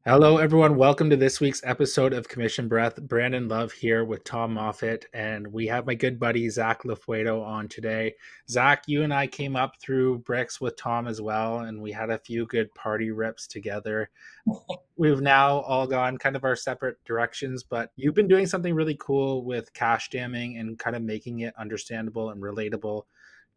Hello, everyone. Welcome to this week's episode of Commission Breath. Brandon Love here with Tom Moffat, and we have my good buddy Zac Lofeudo on today. Zac, you and I came up through Bricks with Tom as well, and we had a few good party rips together. We've now all gone kind of our separate directions, but you've been doing something really cool with cash damming and kind of making it understandable and relatable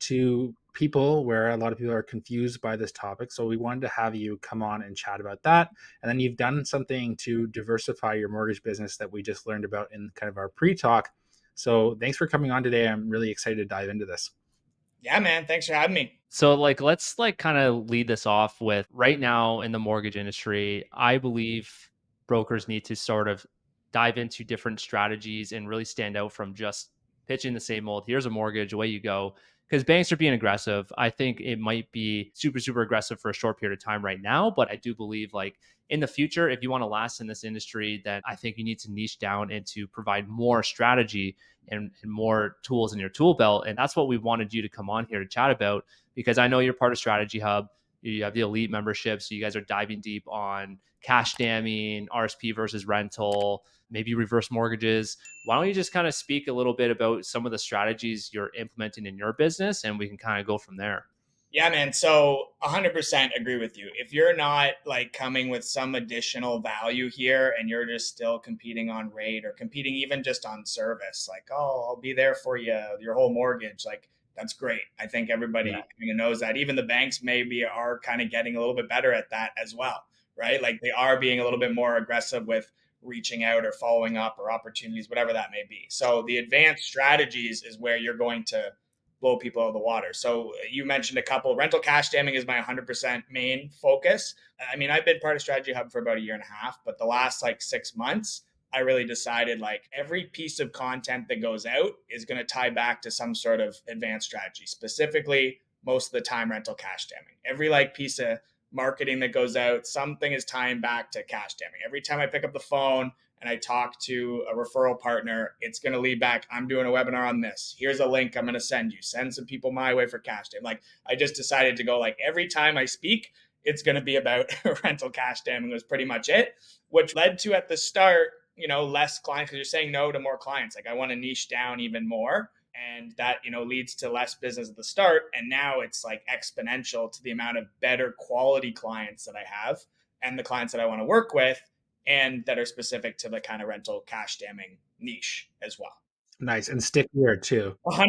to people where a lot of people are confused by this topic. So we wanted to have you come on and chat about that. And then you've done something to diversify your mortgage business that we just learned about in kind of our pre-talk. So thanks for coming on today. I'm really excited to dive into this. Yeah, man. Thanks for having me. So let's kind of lead this off with right now in the mortgage industry, I believe brokers need to sort of dive into different strategies and really stand out from just pitching the same old, here's a mortgage, away you go. Because banks are being aggressive. I think it might be super aggressive for a short period of time right now, but I do believe like in the future, if you want to last in this industry, then I think you need to niche down and to provide more strategy and more tools in your tool belt. And that's what we wanted you to come on here to chat about, because I know you're part of Strategy Hub. You have the elite membership. So you guys are diving deep on cash damming, RSP versus rental, maybe reverse mortgages. Why don't you just kind of speak a little bit about some of the strategies you're implementing in your business, and we can kind of go from there. Yeah, man. So 100% agree with you. If you're not like coming with some additional value here and you're just still competing on rate or competing even just on service, like, oh, I'll be there for you, your whole mortgage, like that's great. I think everybody Yeah. kind of knows that. Even the banks maybe are kind of getting a little bit better at that as well, right? Like they are being a little bit more aggressive with reaching out or following up or opportunities, whatever that may be. So the advanced strategies is where you're going to blow people out of the water. So you mentioned a couple. Rental cash damming is my 100% main focus. I mean, I've been part of Strategy Hub for about a year and a half, but the last like 6 months, I really decided like every piece of content that goes out is going to tie back to some sort of advanced strategy, specifically most of the time rental cash damming. Every like piece of marketing that goes out, something is tying back to cash damming. Every time I pick up the phone and I talk to a referral partner, it's going to lead back. I'm doing a webinar on this. Here's a link I'm going to send you. Send some people my way for cash damming. Like I just decided to go like every time I speak, it's going to be about rental cash damming was pretty much it, which led to at the start, less clients because you're saying no to more clients. Like I want to niche down even more. And that, leads to less business at the start. And now it's like exponential to the amount of better quality clients that I have and the clients that I want to work with and that are specific to the kind of rental cash damming niche as well. Nice. And stickier too. 100%.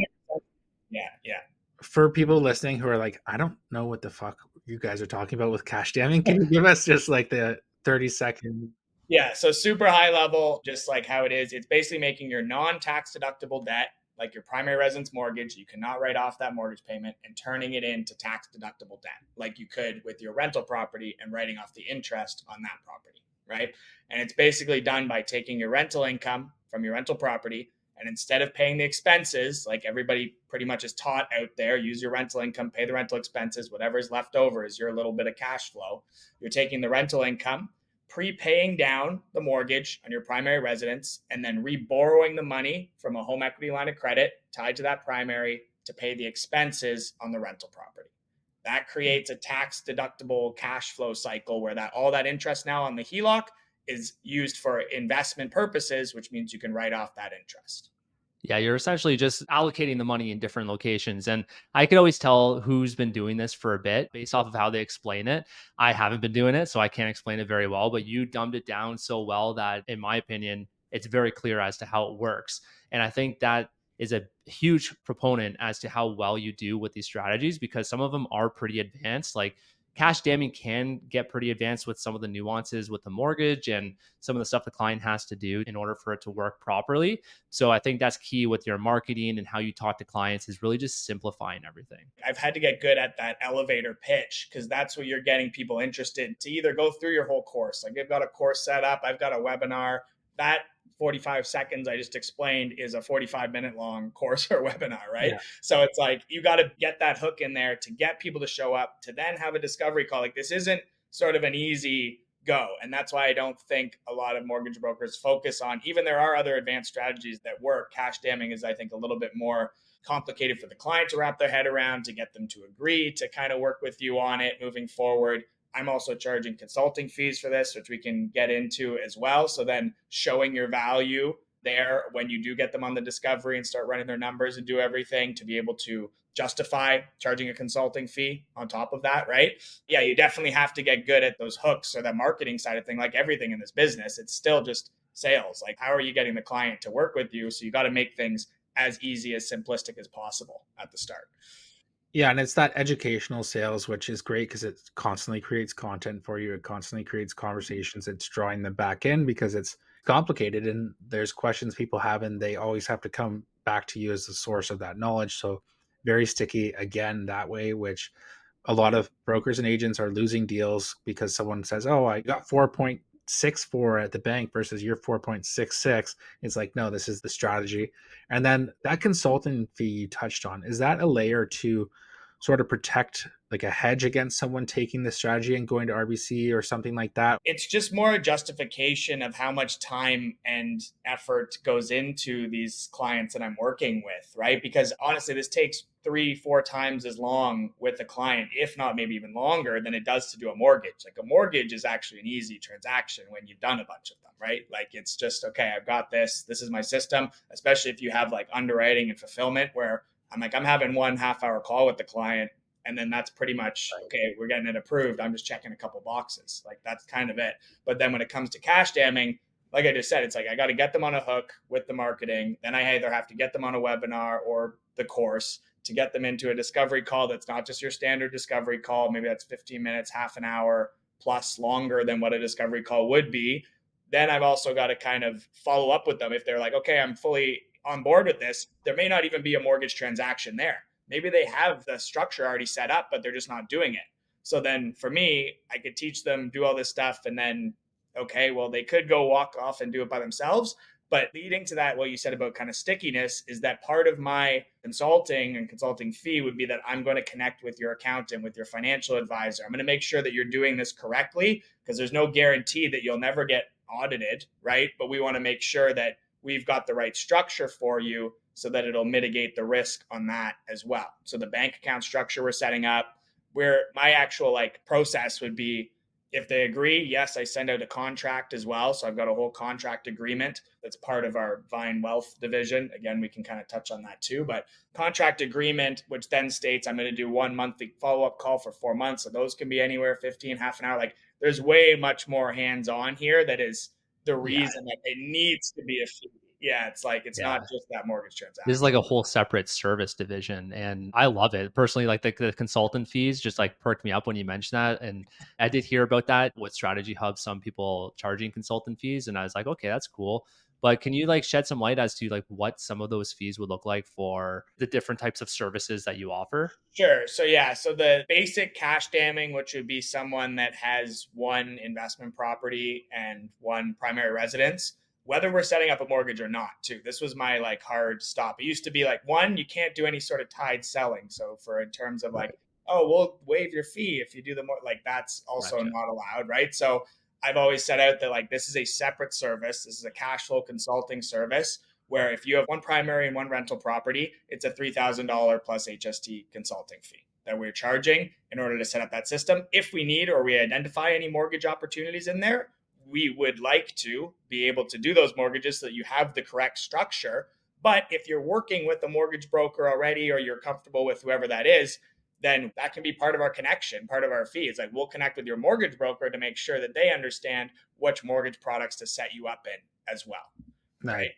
Yeah, yeah. For people listening who are like, I don't know what the fuck you guys are talking about with cash damming, can you give us just like the 30-second? Yeah, so super high level, just like how it is. It's basically making your non-tax deductible debt, like your primary residence mortgage, you cannot write off that mortgage payment, and turning it into tax deductible debt, like you could with your rental property and writing off the interest on that property, right? And it's basically done by taking your rental income from your rental property, and instead of paying the expenses, like everybody pretty much is taught out there, use your rental income, pay the rental expenses, whatever is left over is your little bit of cash flow. You're taking the rental income, prepaying down the mortgage on your primary residence, and then reborrowing the money from a home equity line of credit tied to that primary to pay the expenses on the rental property. That creates a tax deductible cash flow cycle where that all that interest now on the HELOC is used for investment purposes, which means you can write off that interest. Yeah, you're essentially just allocating the money in different locations. And I could always tell who's been doing this for a bit based off of how they explain it. I haven't been doing it, so I can't explain it very well, but you dumbed it down so well that, in my opinion, it's very clear as to how it works. And I think that is a huge proponent as to how well you do with these strategies, because some of them are pretty advanced. Like cash damming can get pretty advanced with some of the nuances with the mortgage and some of the stuff the client has to do in order for it to work properly. So I think that's key with your marketing and how you talk to clients, is really just simplifying everything. I've had to get good at that elevator pitch because that's what you're getting people interested to either go through your whole course. Like I've got a course set up, I've got a webinar. That 45 seconds I just explained is a 45-minute long course or webinar, right? Yeah. So it's like you got to get that hook in there to get people to show up, to then have a discovery call. Like this isn't sort of an easy go. And that's why I don't think a lot of mortgage brokers focus on, even there are other advanced strategies that work. Cash damming is, I think, a little bit more complicated for the client to wrap their head around, to get them to agree to kind of work with you on it moving forward. I'm also charging consulting fees for this, which we can get into as well. So then showing your value there when you do get them on the discovery and start running their numbers and do everything to be able to justify charging a consulting fee on top of that, right? Yeah, you definitely have to get good at those hooks or that marketing side of thing. Like everything in this business, it's still just sales. Like, how are you getting the client to work with you? So you got to make things as easy, as simplistic as possible at the start. Yeah, and it's that educational sales, which is great because it constantly creates content for you. It constantly creates conversations. It's drawing them back in because it's complicated and there's questions people have, and they always have to come back to you as the source of that knowledge. So, very sticky again that way, which a lot of brokers and agents are losing deals because someone says, "Oh, I got 4.64 at the bank versus your 4.66." It's like, no, this is the strategy. And then that consultant fee you touched on, is that a layer to sort of protect, like a hedge against someone taking the strategy and going to RBC or something like that? It's just more a justification of how much time and effort goes into these clients that I'm working with, right? Because honestly, this takes 3-4 times as long with a client, if not maybe even longer, than it does to do a mortgage. Like a mortgage is actually an easy transaction when you've done a bunch of them, right? Like it's just, okay, I've got this. This is my system, especially if you have like underwriting and fulfillment where I'm having 1.5 hour call with the client, and then that's pretty much, okay, we're getting it approved. I'm just checking a couple boxes. Like that's kind of it. But then when it comes to cash damming, like I just said, it's like I got to get them on a hook with the marketing. Then I either have to get them on a webinar or the course to get them into a discovery call that's not just your standard discovery call. Maybe that's 15 minutes, half an hour plus longer than what a discovery call would be. Then I've also got to kind of follow up with them. If they're like, okay, I'm fully on board with this, there may not even be a mortgage transaction there. Maybe they have the structure already set up, but they're just not doing it. So then for me, I could teach them, do all this stuff, and then, okay, well, they could go walk off and do it by themselves. But leading to that, what you said about kind of stickiness is that part of my consulting and consulting fee would be that I'm going to connect with your accountant, with your financial advisor. I'm going to make sure that you're doing this correctly because there's no guarantee that you'll never get audited, right? But we want to make sure that we've got the right structure for you so that it'll mitigate the risk on that as well. So the bank account structure we're setting up, where my actual like process would be, if they agree, yes, I send out a contract as well. So I've got a whole contract agreement that's part of our Vine Wealth division. Again, we can kind of touch on that too, but contract agreement, which then states I'm going to do 1 monthly follow-up call for 4 months. So those can be anywhere 15, half an hour. Like there's way much more hands-on here. That is the reason that it needs to be a fee. Yeah, it's like it's not just that mortgage transaction. This is like a whole separate service division, and I love it personally. Like the consultant fees just like perked me up when you mentioned that, and I did hear about that with Strategy Hub. Some people charging consultant fees, and I was like, okay, that's cool. But can you like shed some light as to like what some of those fees would look like for the different types of services that you offer? Sure. So yeah, so the basic cash damming, which would be someone that has one investment property and one primary residence, whether we're setting up a mortgage or not, too. This was my like hard stop. It used to be like, one, you can't do any sort of tied selling. So for in terms of like, oh, we'll waive your fee if you do the more, like that's also not allowed, right? So I've always set out that like this is a separate service. This is a cash flow consulting service where if you have one primary and one rental property, it's a $3,000 plus HST consulting fee that we're charging in order to set up that system. If we need or we identify any mortgage opportunities in there, we would like to be able to do those mortgages so that you have the correct structure. But if you're working with a mortgage broker already or you're comfortable with whoever that is, then that can be part of our connection, part of our fee. It's like we'll connect with your mortgage broker to make sure that they understand which mortgage products to set you up in as well. Right.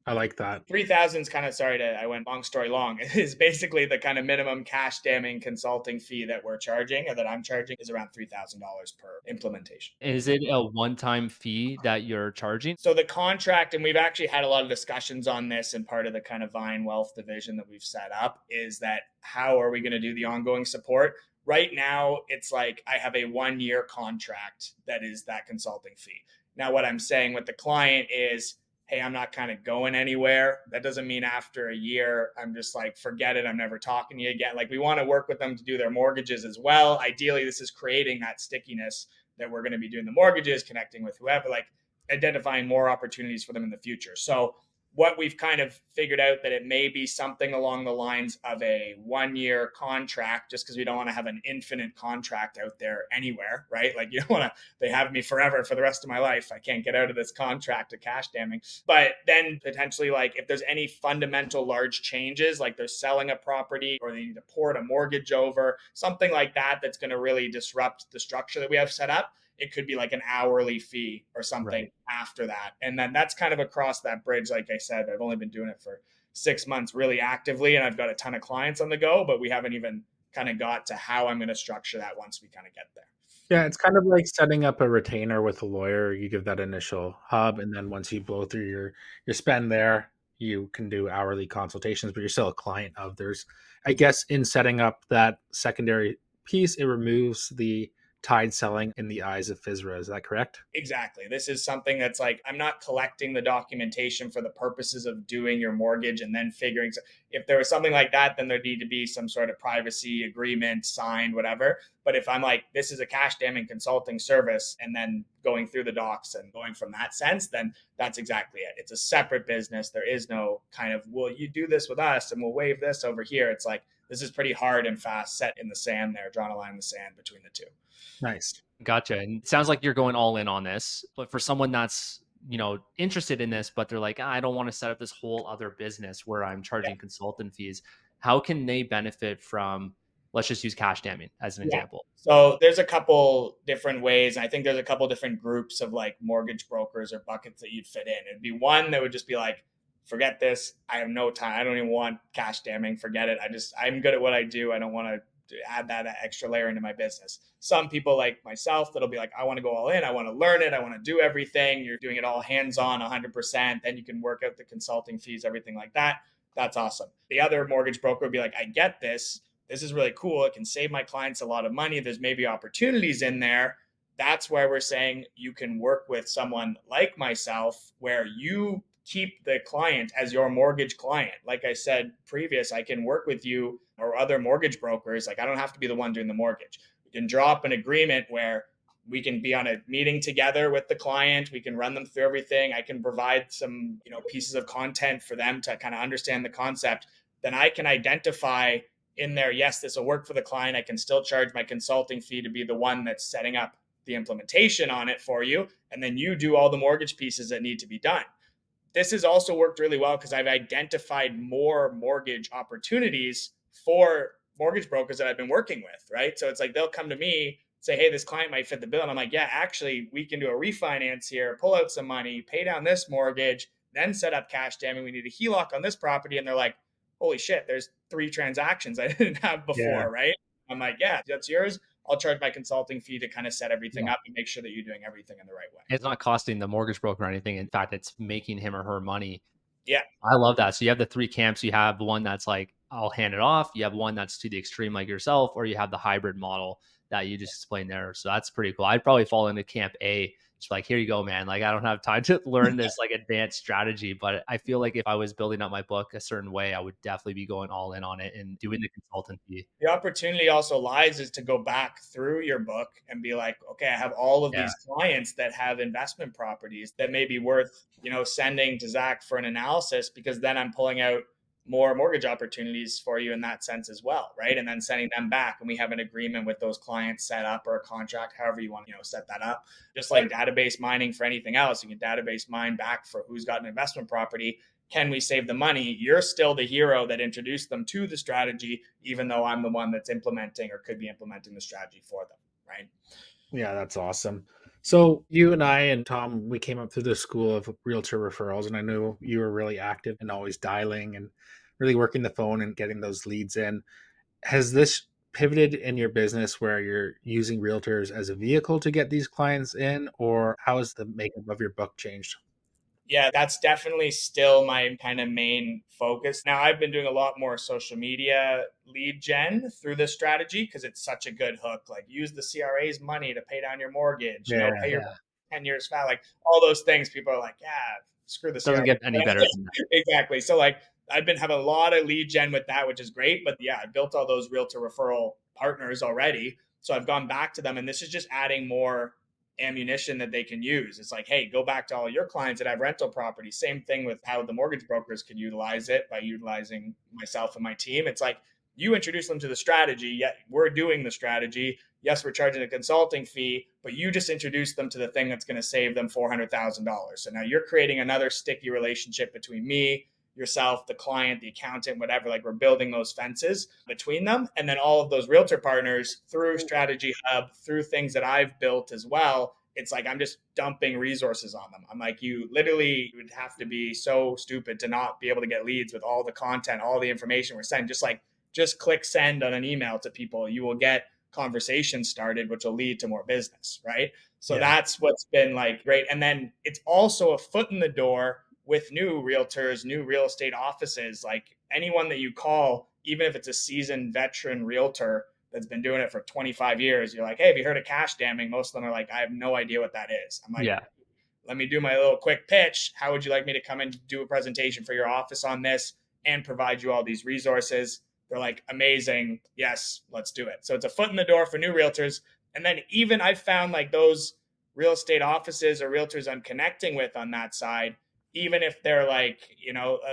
I like that. 3,000 is kind of, I went long story long. It is basically the kind of minimum cash damming consulting fee that we're charging or that I'm charging is around $3,000 per implementation. Is it a one-time fee that you're charging? So the contract, and we've actually had a lot of discussions on this and part of the kind of Vine Wealth division that we've set up is that how are we going to do the ongoing support? Right now, it's like I have a 1-year contract that is that consulting fee. Now, what I'm saying with the client is, hey, I'm not kind of going anywhere. That doesn't mean after a year, I'm just like, forget it. I'm never talking to you again. Like we want to work with them to do their mortgages as well. Ideally, this is creating that stickiness that we're going to be doing the mortgages, connecting with whoever, like identifying more opportunities for them in the future. So what we've kind of figured out that it may be something along the lines of a 1-year contract, just because we don't want to have an infinite contract out there anywhere, right? Like, you don't want to, they have me forever for the rest of my life. I can't get out of this contract of cash damming. But then potentially, like, if there's any fundamental large changes, like they're selling a property or they need to port a mortgage over, something like that, that's going to really disrupt the structure that we have set up, it could be like an hourly fee or something Right. after that. And then that's kind of across that bridge. Like I said, I've only been doing it for 6 months really actively, and I've got a ton of clients on the go, but we haven't even kind of got to how I'm going to structure that once we kind of get there. Yeah, it's kind of like setting up a retainer with a lawyer. You give that initial hub, and then once you blow through your spend there, you can do hourly consultations, but you're still a client of theirs. I guess in setting up that secondary piece, it removes the tide selling in the eyes of FSRA. Is that correct? Exactly. This is something that's like, I'm not collecting the documentation for the purposes of doing your mortgage and then figuring. If there was something like that, then there'd need to be some sort of privacy agreement signed, whatever. But if I'm like, this is a cash damming consulting service, and then going through the docs and going from that sense, then that's exactly it. It's a separate business. There is no kind of, well, you do this with us and we'll waive this over here. It's like, this is pretty hard and fast, set in the sand there, drawn a line in the sand between the two. Nice. Gotcha. And it sounds like you're going all in on this. But for someone that's, interested in this, but they're like, I don't want to set up this whole other business where I'm charging consultant fees. How can they benefit from, let's just use cash damming as an Yeah. example? So there's a couple different ways. I think there's a couple different groups of like mortgage brokers or buckets that you'd fit in. It'd be one that would just be like, forget this. I have no time. I don't even want cash damming. Forget it. I'm good at what I do. I don't want to add that extra layer into my business. Some people like myself that'll be like, I want to go all in. I want to learn it. I want to do everything. You're doing it all hands on 100%. Then you can work out the consulting fees, everything like that. That's awesome. The other mortgage broker would be like, I get this. This is really cool. It can save my clients a lot of money. There's maybe opportunities in there. That's where we're saying you can work with someone like myself where you keep the client as your mortgage client. Like I said previous, I can work with you or other mortgage brokers. Like, I don't have to be the one doing the mortgage. We can draw up an agreement where we can be on a meeting together with the client. We can run them through everything. I can provide some, pieces of content for them to kind of understand the concept. Then I can identify in there, yes, this will work for the client. I can still charge my consulting fee to be the one that's setting up the implementation on it for you. And then you do all the mortgage pieces that need to be done. This has also worked really well because I've identified more mortgage opportunities for mortgage brokers that I've been working with, right? So it's like they'll come to me, say, hey, this client might fit the bill. And I'm like, yeah, actually, we can do a refinance here, pull out some money, pay down this mortgage, then set up cash damming. We need a HELOC on this property. And they're like, holy shit, there's 3 transactions I didn't have Yeah. before, right? I'm like, yeah, that's yours. I'll charge my consulting fee to kind of set everything Yeah. up and make sure that you're doing everything in the right way. It's not costing the mortgage broker anything. In fact, it's making him or her money. Yeah. I love that. So you have the three camps. You have one that's like, I'll hand it off. You have one that's to the extreme, like yourself, or you have the hybrid model that you just explained there. So that's pretty cool. I'd probably fall into camp A. Just like, here you go, man. Like, I don't have time to learn this like advanced strategy, but I feel like if I was building up my book a certain way, I would definitely be going all in on it and doing the consultancy. The opportunity also lies is to go back through your book and be like, okay, I have all of Yeah. these clients that have investment properties that may be worth, sending to Zach for an analysis, because then I'm pulling out more mortgage opportunities for you in that sense as well, right? And then sending them back, and we have an agreement with those clients set up, or a contract, however you want to, set that up. Just like database mining for anything else, you can database mine back for who's got an investment property. Can we save the money? You're still the hero that introduced them to the strategy, even though I'm the one that's implementing or could be implementing the strategy for them, right? Yeah, that's awesome. So you and I and Tom, we came up through the school of realtor referrals, and I know you were really active and always dialing and really working the phone and getting those leads in. Has this pivoted in your business where you're using realtors as a vehicle to get these clients in, or how has the makeup of your book changed? Yeah, that's definitely still my kind of main focus. Now, I've been doing a lot more social media lead gen through this strategy because it's such a good hook. Like, use the CRA's money to pay down your mortgage, Yeah, pay your 10 years fat, like all those things. People are like, yeah, screw the Doesn't CRA. get any better than that. Exactly. So, like, I've been having a lot of lead gen with that, which is great. But yeah, I built all those realtor referral partners already. So I've gone back to them, and this is just adding more ammunition that they can use. It's like, hey, go back to all your clients that have rental property. Same thing with how the mortgage brokers could utilize it by utilizing myself and my team. It's like, you introduce them to the strategy, yet we're doing the strategy. Yes, we're charging a consulting fee, but you just introduce them to the thing that's going to save them $400,000. So now you're creating another sticky relationship between me, yourself, the client, the accountant, whatever. Like, we're building those fences between them. And then all of those realtor partners through Strategy Hub, through things that I've built as well. It's like I'm just dumping resources on them. I'm like, you literally would have to be so stupid to not be able to get leads with all the content, all the information we're sending. Just click send on an email to people. You will get conversations started, which will lead to more business, right? So Yeah. that's what's been like great. And then it's also a foot in the door with new realtors, new real estate offices. Like, anyone that you call, even if it's a seasoned veteran realtor that's been doing it for 25 years, you're like, hey, have you heard of cash damming? Most of them are like, I have no idea what that is. I'm like, Yeah. let me do my little quick pitch. How would you like me to come and do a presentation for your office on this and provide you all these resources? They're like, amazing. Yes, let's do it. So it's a foot in the door for new realtors. And then even I've found like those real estate offices or realtors I'm connecting with on that side, even if they're like,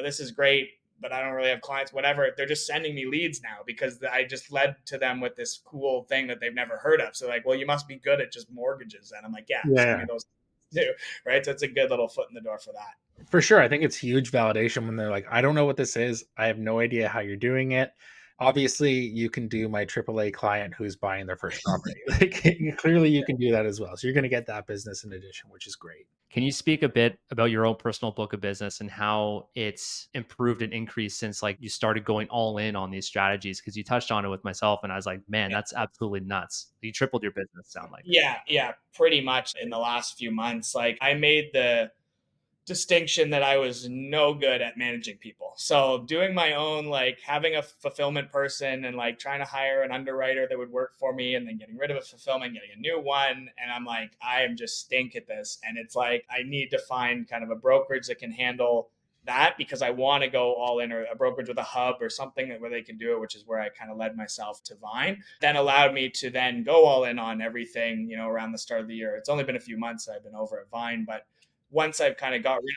this is great, but I don't really have clients, whatever, they're just sending me leads now because I just led to them with this cool thing that they've never heard of. So like, well, you must be good at just mortgages. And I'm like, yeah, send me Yeah. those too. Right. So it's a good little foot in the door for that. For sure. I think it's huge validation when they're like, I don't know what this is. I have no idea how you're doing it. Obviously, you can do my AAA client who's buying their first property. Like, clearly, you can do that as well. So you're going to get that business in addition, which is great. Can you speak a bit about your own personal book of business and how it's improved and increased since like you started going all in on these strategies? Because you touched on it with myself, and I was like, man, that's absolutely nuts. You tripled your business, sound like. Yeah, pretty much in the last few months. Like, I made the distinction that I was no good at managing people. So doing my own, like having a fulfillment person and like trying to hire an underwriter that would work for me and then getting rid of a fulfillment, getting a new one. And I'm like, I am just stink at this. And it's like, I need to find kind of a brokerage that can handle that because I want to go all in, or a brokerage with a hub or something where they can do it, which is where I kind of led myself to Vine. Then allowed me to then go all in on everything, around the start of the year. It's only been a few months I've been over at Vine, but once I've kind of got rid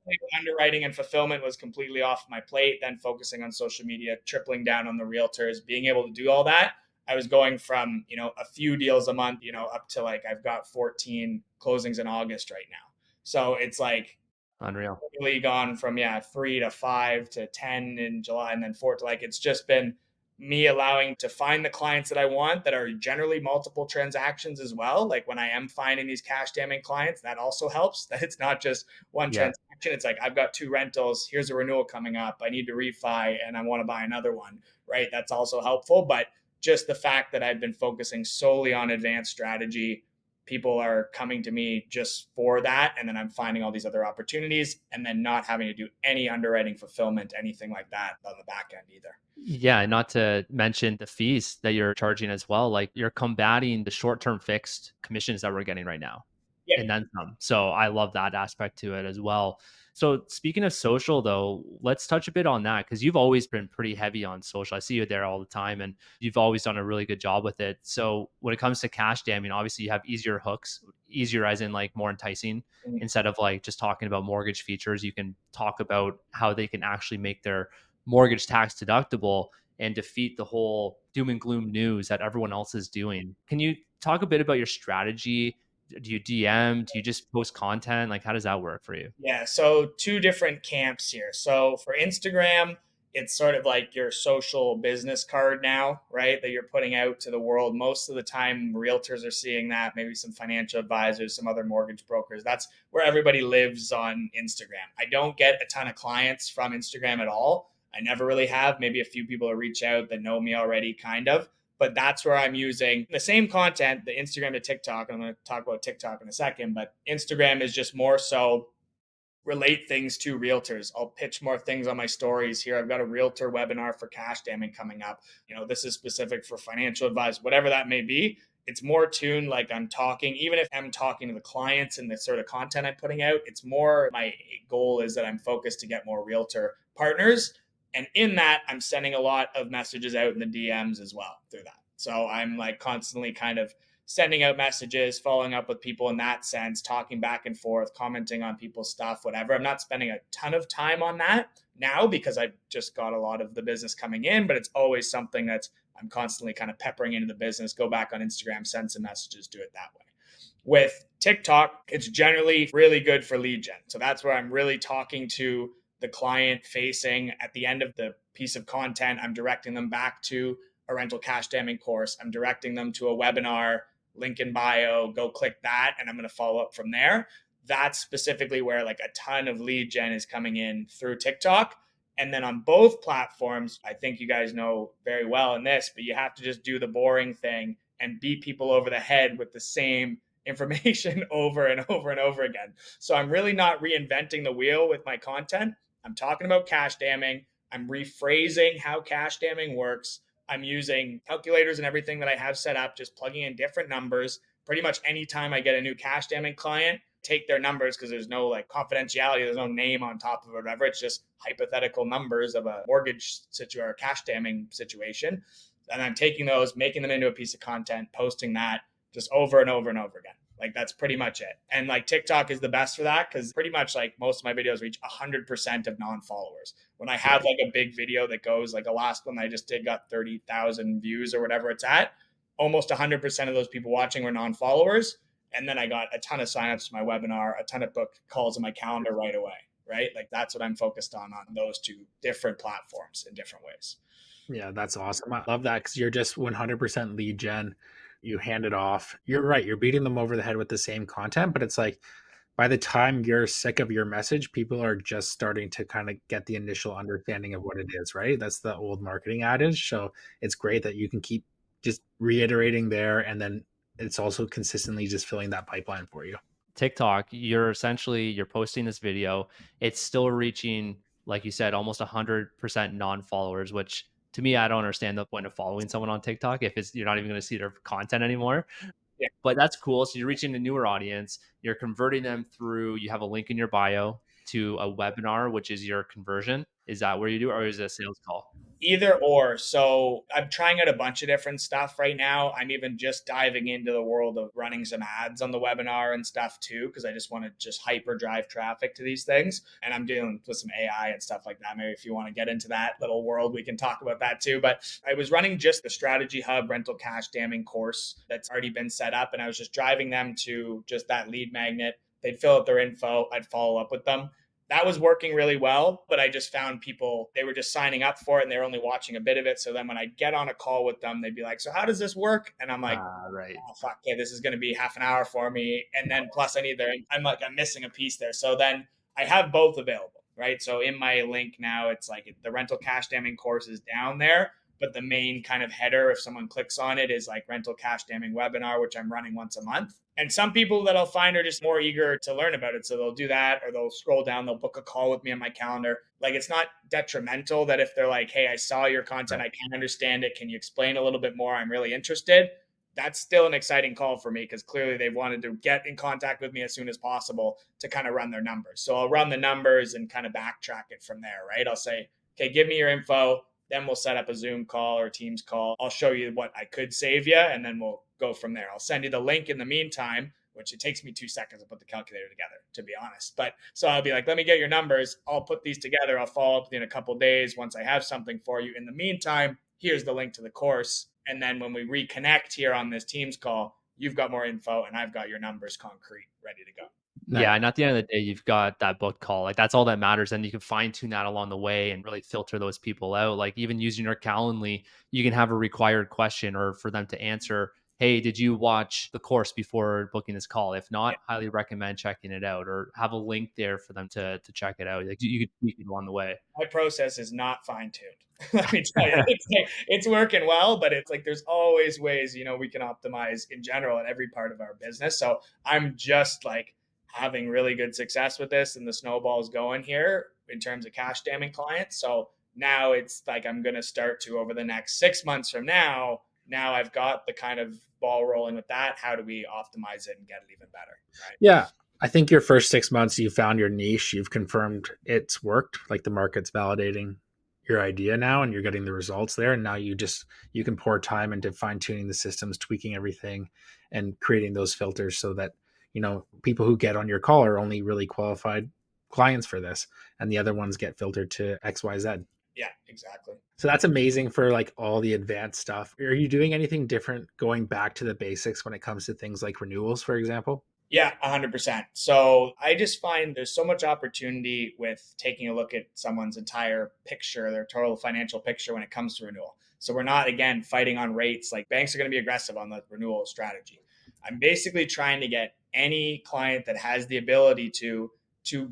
of underwriting and fulfillment was completely off my plate, then focusing on social media, tripling down on the realtors, being able to do all that. I was going from, a few deals a month, up to like I've got 14 closings in August right now. So it's like Unreal. really gone from 3 to 5 to 10 in July and then 4 to like it's just been me allowing to find the clients that I want that are generally multiple transactions as well. Like when I am finding these cash damming clients, that also helps that it's not just one Yeah. transaction. It's like I've got 2 rentals, here's a renewal coming up, I need to refi and I want to buy another one, right? That's also helpful. But just the fact that I've been focusing solely on advanced strategy, people are coming to me just for that. And then I'm finding all these other opportunities and then not having to do any underwriting, fulfillment, anything like that on the back end either. Yeah, not to mention the fees that you're charging as well. Like you're combating the short-term fixed commissions that we're getting right now, Yeah. and then some. So I love that aspect to it as well. So speaking of social though, let's touch a bit on that because you've always been pretty heavy on social. I see you there all the time and you've always done a really good job with it. So when it comes to cash damming, obviously you have easier hooks, easier as in like more enticing. Mhm. Instead of like just talking about mortgage features, you can talk about how they can actually make their mortgage tax deductible and defeat the whole doom and gloom news that everyone else is doing. Can you talk a bit about your strategy? Do you DM? Do you just post content? Like, how does that work for you? Yeah, so 2 different camps here. So for Instagram, it's sort of like your social business card now, right? That you're putting out to the world. Most of the time, realtors are seeing that, maybe some financial advisors, some other mortgage brokers. That's where everybody lives on Instagram. I don't get a ton of clients from Instagram at all. I never really have. Maybe a few people will reach out that know me already, kind of. But that's where I'm using the same content, the Instagram to TikTok. And I'm going to talk about TikTok in a second, but Instagram is just more so relate things to realtors. I'll pitch more things on my stories here. I've got a realtor webinar for cash damming coming up. This is specific for financial advice, whatever that may be. It's more tuned like I'm talking, even if I'm talking to the clients and the sort of content I'm putting out, it's more my goal is that I'm focused to get more realtor partners. And in that, I'm sending a lot of messages out in the DMs as well through that. So I'm like constantly kind of sending out messages, following up with people in that sense, talking back and forth, commenting on people's stuff, whatever. I'm not spending a ton of time on that now because I've just got a lot of the business coming in, but it's always something that's I'm constantly kind of peppering into the business. Go back on Instagram, send some messages, do it that way. With TikTok, it's generally really good for lead gen. So that's where I'm really talking to the client facing. At the end of the piece of content, I'm directing them back to a rental cash damming course. I'm directing them to a webinar, link in bio, go click that, and I'm going to follow up from there. That's specifically where like a ton of lead gen is coming in through TikTok. And then on both platforms, I think you guys know very well in this, but you have to just do the boring thing and beat people over the head with the same information over and over and over again. So I'm really not reinventing the wheel with my content. I'm talking about cash damming. I'm rephrasing how cash damming works. I'm using calculators and everything that I have set up, just plugging in different numbers. Pretty much anytime I get a new cash damming client, take their numbers because there's no like confidentiality, there's no name on top of it, whatever. It's just hypothetical numbers of a mortgage situation or a cash damming situation. And I'm taking those, making them into a piece of content, posting that just over and over and over again. Like that's pretty much it. And like TikTok is the best for that because pretty much like most of my videos reach 100% of non-followers. When I have like a big video that goes like a last one I just did got 30,000 views or whatever it's at, almost 100% of those people watching were non-followers. And then I got a ton of signups to my webinar, a ton of book calls in my calendar right away, right? Like that's what I'm focused on those two different platforms in different ways. Yeah, that's awesome. I love that because you're just 100% lead gen. You hand it off. You're right. You're beating them over the head with the same content, but it's like by the time you're sick of your message, people are just starting to kind of get the initial understanding of what it is, right? That's the old marketing adage. So it's great that you can keep just reiterating there, and then it's also consistently just filling that pipeline for you. TikTok, you're posting this video. It's still reaching, like you said, almost 100% non-followers, which to me, I don't understand the point of following someone on TikTok if it's you're not even going to see their content anymore. Yeah. But that's cool. So you're reaching a newer audience. You're converting them through. You have a link in your bio to a webinar, which is your conversion. Is that where you do, or is it a sales call? Either or. So I'm trying out a bunch of different stuff right now. I'm even just diving into the world of running some ads on the webinar and stuff too, because I just want to just hyper drive traffic to these things. And I'm dealing with some AI and stuff like that. Maybe if you want to get into that little world, we can talk about that too. But I was running just the Strategy Hub rental cash damming course that's already been set up. And I was just driving them to just that lead magnet. They'd fill out their info. I'd follow up with them. That was working really well, but I just found people, they were just signing up for it and they were only watching a bit of it. So then when I get on a call with them, they'd be like, so how does this work? And I'm like, Right. oh, fuck, yeah, this is going to be half an hour for me. And then plus I need their, I'm like, I'm missing a piece there. So then I have both available, right? So in my link now, it's like the rental cash damming course is down there, but the main kind of header, if someone clicks on it, is like rental cash damming webinar, which I'm running once a month. And some people that I'll find are just more eager to learn about it. So they'll do that or they'll scroll down, they'll book a call with me on my calendar. Like it's not detrimental that if they're like, hey, I saw your content, I can't understand it. Can you explain a little bit more? I'm really interested. That's still an exciting call for me because clearly they've wanted to get in contact with me as soon as possible to kind of run their numbers. So I'll run the numbers and kind of backtrack it from there, right? I'll say, okay, give me your info. Then we'll set up a Zoom call or Teams call. I'll show you what I could save you, and then we'll go from there. I'll send you the link in the meantime, which it takes me 2 seconds to put the calculator together, to be honest. But so I'll be like, let me get your numbers. I'll put these together. I'll follow up in a couple of days once I have something for you. In the meantime, here's the link to the course. And then when we reconnect here on this Teams call, you've got more info and I've got your numbers concrete, ready to go. Nice. Yeah, and at the end of the day, you've got that book call. Like that's all that matters. And you can fine tune that along the way and really filter those people out. Like even using your Calendly, you can have a required question or for them to answer, hey, did you watch the course before booking this call? If not, highly recommend checking it out or have a link there for them to check it out. Like you could tweak it along the way. My process is not fine tuned. Let me tell you, it's working well, but it's like there's always ways, we can optimize in general in every part of our business. So I'm just like having really good success with this and the snowball's going here in terms of cash damming clients. So now it's like I'm going to start to over the next 6 months from now I've got the kind of ball rolling with that. How do we optimize it and get it even better? Right? Yeah. I think your first 6 months, you found your niche, you've confirmed it's worked, like the market's validating your idea now and you're getting the results there. And now you can pour time into fine tuning the systems, tweaking everything, and creating those filters so that, people who get on your call are only really qualified clients for this, and the other ones get filtered to XYZ. Yeah, exactly. So that's amazing for like all the advanced stuff. Are you doing anything different going back to the basics when it comes to things like renewals, for example? Yeah, 100%. So I just find there's so much opportunity with taking a look at someone's entire picture, their total financial picture when it comes to renewal. So we're not, again, fighting on rates. Like banks are going to be aggressive on the renewal strategy. I'm basically trying to get any client that has the ability to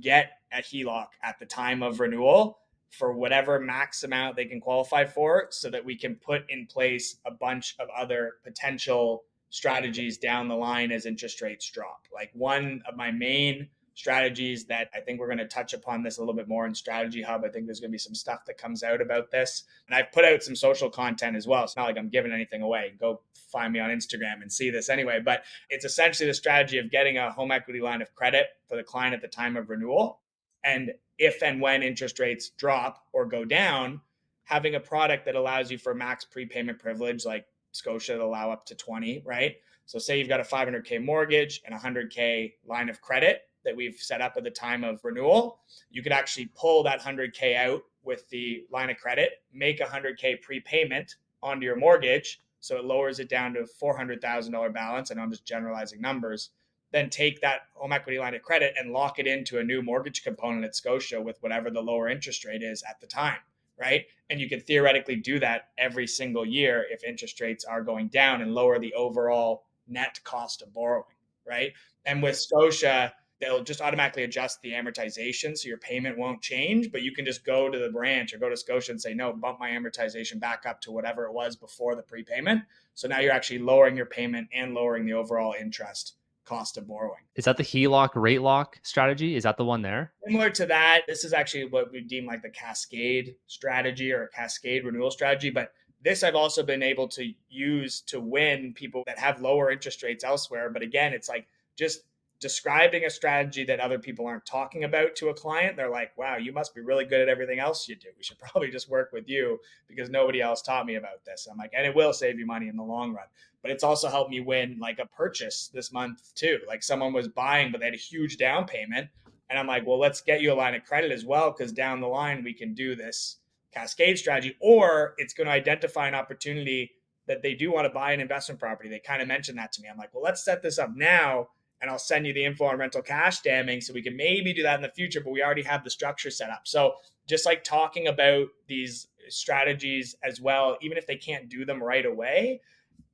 get a HELOC at the time of renewal for whatever max amount they can qualify for, so that we can put in place a bunch of other potential strategies down the line as interest rates drop. Like one of my main strategies that I think we're going to touch upon this a little bit more in Strategy Hub. I think there's going to be some stuff that comes out about this. And I've put out some social content as well. It's not like I'm giving anything away. Go find me on Instagram and see this anyway. But it's essentially the strategy of getting a home equity line of credit for the client at the time of renewal. And if and when interest rates drop or go down, having a product that allows you for max prepayment privilege, like Scotia to allow up to 20, right? So say you've got a 500K mortgage and a 100K line of credit that we've set up at the time of renewal. You could actually pull that 100K out with the line of credit, make a 100K prepayment onto your mortgage. So it lowers it down to a $400,000 balance. And I'm just generalizing numbers. Then take that home equity line of credit and lock it into a new mortgage component at Scotia with whatever the lower interest rate is at the time, right? And you can theoretically do that every single year if interest rates are going down and lower the overall net cost of borrowing, right? And with Scotia, they'll just automatically adjust the amortization so your payment won't change, but you can just go to the branch or go to Scotia and say, no, bump my amortization back up to whatever it was before the prepayment. So now you're actually lowering your payment and lowering the overall interest cost of borrowing. Is that the HELOC rate lock strategy? Is that the one there? Similar to that, this is actually what we deem like the cascade strategy or a cascade renewal strategy. But this I've also been able to use to win people that have lower interest rates elsewhere. But again, it's like just describing a strategy that other people aren't talking about to a client. They're like, wow, you must be really good at everything else you do. We should probably just work with you because nobody else taught me about this. I'm like, and it will save you money in the long run. But it's also helped me win like a purchase this month too. Like someone was buying, but they had a huge down payment. And I'm like, well, let's get you a line of credit as well, because down the line we can do this cascade strategy, or it's going to identify an opportunity that they do want to buy an investment property. They kind of mentioned that to me. I'm like, well, let's set this up now and I'll send you the info on rental cash damming so we can maybe do that in the future, but we already have the structure set up. So just like talking about these strategies as well, even if they can't do them right away,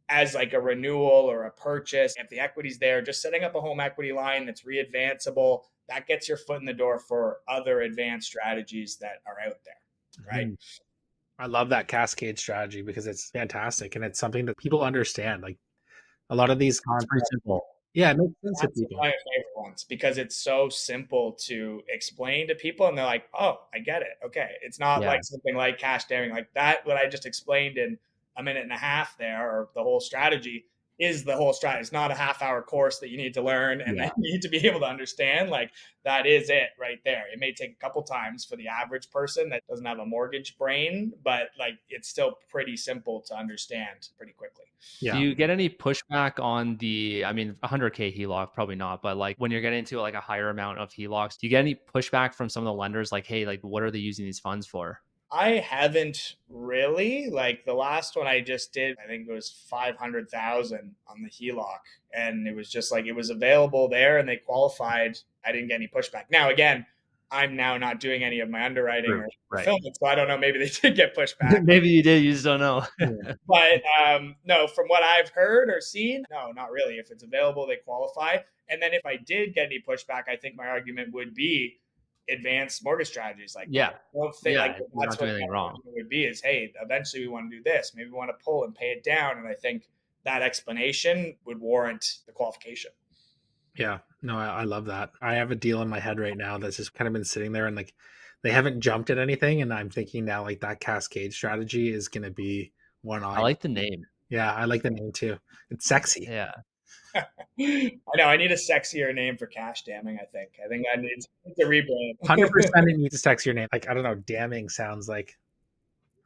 as like a renewal or a purchase, if the equity's there, just setting up a home equity line that's readvanceable, that gets your foot in the door for other advanced strategies that are out there, right? I love that cascade strategy because it's fantastic and it's something that people understand. Like a lot of these It's pretty concepts, simple. yeah, it makes sense to That's people. my favorite ones because it's so simple to explain to people and they're like, oh, I get it. Okay. It's not Yeah. like something like cash damming like that. What I just explained in a minute and a half there, or the whole strategy is the whole strategy. It's not a half-hour course that you need to learn and Yeah. then you need to be able to understand. Like that is it right there. It may take a couple times for the average person that doesn't have a mortgage brain, but like it's still pretty simple to understand pretty quickly. Do Yeah. you get any pushback on the, I mean, 100K HELOC, probably not, but like when you're getting into like a higher amount of HELOCs, do you get any pushback from some of the lenders like, hey, like what are they using these funds for? I haven't really. Like the last one I just did, I think it was 500,000 on the HELOC, and it was just like it was available there, and they qualified. I didn't get any pushback. Now again, I'm now not doing any of my underwriting True. or Right. fulfillment, so I don't know. Maybe they did get pushback, Maybe you did, you just don't know. but no, from what I've heard or seen, no, not really. If it's available, they qualify. And then if I did get any pushback, I think my argument would be advanced mortgage strategies. Like, Yeah. I don't think Yeah. like You're that's not what doing anything my wrong. argument would be is, hey, eventually we want to do this. Maybe we want to pull and pay it down. And I think that explanation would warrant the qualification. Yeah. No, I love that. I have a deal in my head right now that's just kind of been sitting there and like they haven't jumped at anything. And I'm thinking now like that cascade strategy is going to be one I I, like the name. yeah, I like the name too. It's sexy. Yeah. I know I need a sexier name for cash damming. I think I need to rebrand. 100% it needs to text your name. Like, I don't know, damning sounds like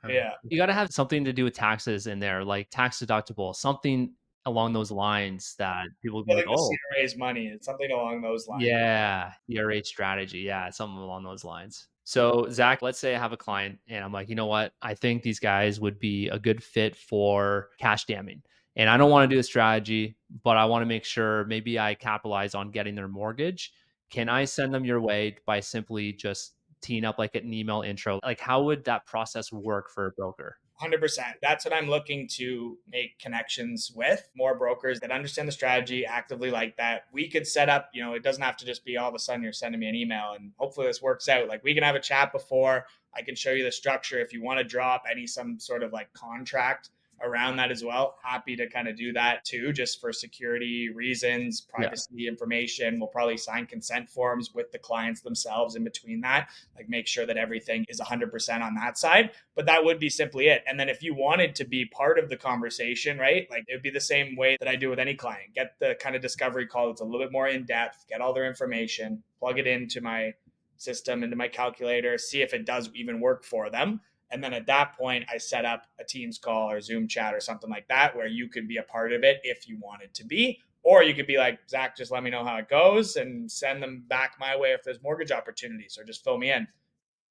Yeah. You got to have something to do with taxes in there, like tax deductible, something along those lines that people will be like, Like the oh, CRA's money. It's something along those lines. yeah, ERA strategy. Yeah, something along those lines. So, Zach, let's say I have a client and I'm like, you know what? I think these guys would be a good fit for cash damming. And I don't want to do a strategy, but I want to make sure maybe I capitalize on getting their mortgage. Can I send them your way by simply just teeing up like an email intro? Like, how would that process work for a broker? 100%. That's what I'm looking to make connections with more brokers that understand the strategy actively like that. We could set up, it doesn't have to just be all of a sudden you're sending me an email and hopefully this works out. Like we can have a chat before. I can show you the structure. If you want to drop some sort of like contract around that as well, happy to kind of do that too, just for security reasons, Yeah. privacy information. We'll probably sign consent forms with the clients themselves in between that, like make sure that everything is 100% on that side. But that would be simply it. And then if you wanted to be part of the conversation, right, like it would be the same way that I do with any client. Get the kind of discovery call that's a little bit more in depth, get all their information, plug it into my system, into my calculator, see if it does even work for them. And then at that point, I set up a Teams call or Zoom chat or something like that where you could be a part of it if you wanted to be. Or you could be like, Zach, just let me know how it goes and send them back my way if there's mortgage opportunities, or just fill me in.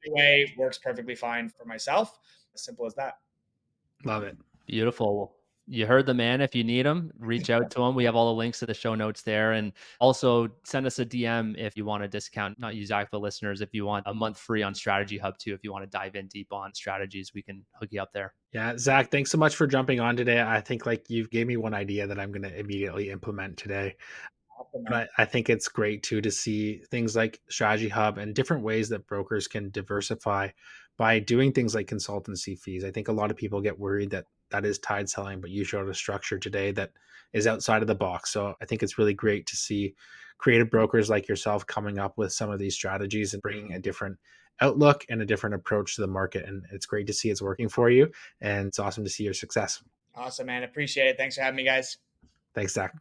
Way works perfectly fine for myself. As simple as that. Love it. Beautiful. You heard the man. If you need him, reach out to him. We have all the links to the show notes there. And also send us a DM if you want a discount, not you, Zach, but listeners, if you want a month free on Strategy Hub too. If you want to dive in deep on strategies, we can hook you up there. Yeah, Zach, thanks so much for jumping on today. I think like you gave me one idea that I'm going to immediately implement today. Awesome, man. But I think it's great too to see things like Strategy Hub and different ways that brokers can diversify by doing things like consultancy fees. I think a lot of people get worried that that is tide selling, but you showed a structure today that is outside of the box. So I think it's really great to see creative brokers like yourself coming up with some of these strategies and bringing a different outlook and a different approach to the market. And it's great to see it's working for you. And it's awesome to see your success. Awesome, man. Appreciate it. Thanks for having me, guys. Thanks, Zach.